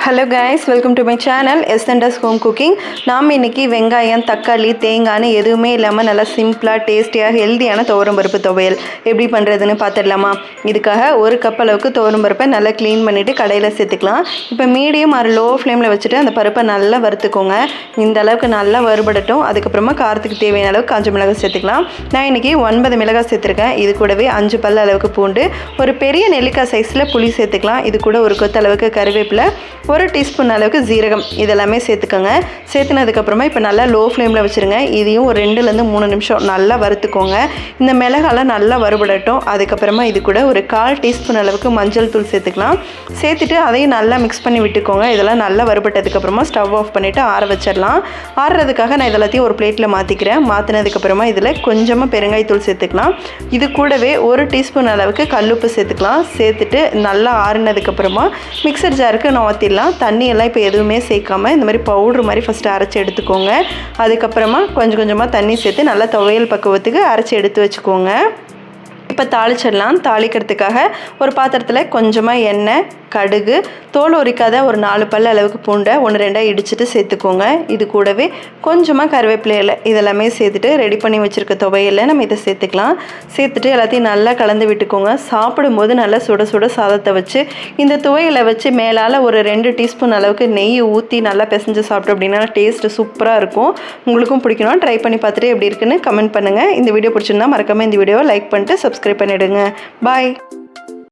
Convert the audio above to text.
Hello guys, welcome to my channel எஸ்என்டஸ் home cooking. நாம் இன்றைக்கி வெங்காயம், தக்காளி, தேங்காய்னு எதுவுமே இல்லாமல் நல்லா சிம்பிளாக டேஸ்டியாக ஹெல்த்தியான துவரம்பருப்பு துவையல் எப்படி பண்ணுறதுன்னு பார்த்துடலாமா? இதுக்காக ஒரு கப் அளவுக்கு துவரம்பருப்பை நல்லா க்ளீன் பண்ணிவிட்டு கடையில் சேர்த்துக்கலாம். இப்போ மீடியம் ஆர் லோ ஃப்ளேமில் வச்சுட்டு அந்த பருப்பை நல்லா வறுத்துக்கோங்க. இந்த அளவுக்கு நல்லா வறுபடட்டும். அதுக்கப்புறமா காரத்துக்கு தேவையான அளவுக்கு காஞ்ச மிளகாய் சேர்த்துக்கலாம். நான் இன்றைக்கி 9 மிளகாய் சேர்த்துருக்கேன். இது கூடவே 5 பல் அளவுக்கு பூண்டு, ஒரு பெரிய நெல்லிக்காய் சைஸில் புளி சேர்த்துக்கலாம். இது கூட ஒரு கொத்த அளவுக்கு கருவேப்பிலை, 1 டீஸ்பூன் அளவுக்கு ஜீரகம் இதெல்லாமே சேர்த்துக்கோங்க. சேர்த்துனதுக்கப்புறமா இப்போ நல்லா லோ ஃப்ளேமில் வச்சுருங்க. இதையும் ஒரு 2லேருந்து 3 நிமிஷம் நல்லா வறுத்துக்கோங்க. இந்த மிளகாலாம் நல்லா வறுபடட்டும். அதுக்கப்புறமா இது கூட ஒரு 1/4 டீஸ்பூன் அளவுக்கு மஞ்சள் தூள் சேர்த்துக்கலாம். சேர்த்துட்டு அதையும் நல்லா மிக்ஸ் பண்ணி விட்டுக்கோங்க. இதெல்லாம் நல்லா வறுபட்டதுக்கப்புறமா ஸ்டவ் ஆஃப் பண்ணிவிட்டு ஆற வச்சிடலாம். ஆறுறதுக்காக நான் இதெல்லாத்தையும் ஒரு பிளேட்டில் மாற்றிக்கிறேன். மாற்றினதுக்கப்புறமா இதில் கொஞ்சமாக பெருங்காயத்தூள் சேர்த்துக்கலாம். இது கூடவே 1 டீஸ்பூன் அளவுக்கு கல்லுப்பு சேர்த்துக்கலாம். சேர்த்துட்டு நல்லா ஆறுனதுக்கப்புறமா மிக்சர் ஜாருக்கு நான் ஊற்றிடலாம். தண்ணியெல்லாம் இப்போ எதுவுமே சேர்க்காமல் இந்த மாதிரி பவுட்ரு மாதிரி ஃபஸ்ட்டு அரைச்சி எடுத்துக்கோங்க. அதுக்கப்புறமா கொஞ்சம் கொஞ்சமாக தண்ணி சேர்த்து நல்லா துவையல் பக்குவத்துக்கு அரைச்சி எடுத்து வச்சுக்கோங்க. இப்போ தாளிச்சிடலாம். தாளிக்கிறதுக்காக ஒரு பாத்திரத்தில் கொஞ்சமாக எண்ணெய், கடுகு, தோல் உரிக்காத ஒரு 4 பல் அளவுக்கு பூண்டை 1-2 இடிச்சிட்டு சேர்த்துக்கோங்க. இது கூடவே கொஞ்சமாக கருவேப்பிலை இலை இதெல்லாமே சேர்த்துட்டு ரெடி பண்ணி வச்சுருக்க துவையலில் நம்ம இதை சேர்த்துக்கலாம். சேர்த்துட்டு எல்லாத்தையும் நல்லா கலந்து விட்டுக்கோங்க. சாப்பிடும்போது நல்லா சுட சுட சாதத்தை வச்சு இந்த துவையலை வச்சு மேலால் ஒரு 2 டீஸ்பூன் அளவுக்கு நெய் ஊற்றி நல்லா பிசைஞ்சு சாப்பிட்டோம் அப்படின்னா டேஸ்ட்டு சூப்பராக இருக்கும். உங்களுக்கும் பிடிக்கணும். ட்ரை பண்ணி பார்த்துட்டு எப்படி இருக்குன்னு கமெண்ட் பண்ணுங்கள். இந்த வீடியோ பிடிச்சிருந்தா மறக்காமல் இந்த வீடியோவை லைக் பண்ணிட்டு சப்ஸ்கிரைப் பண்ணிவிடுங்க. பாய்.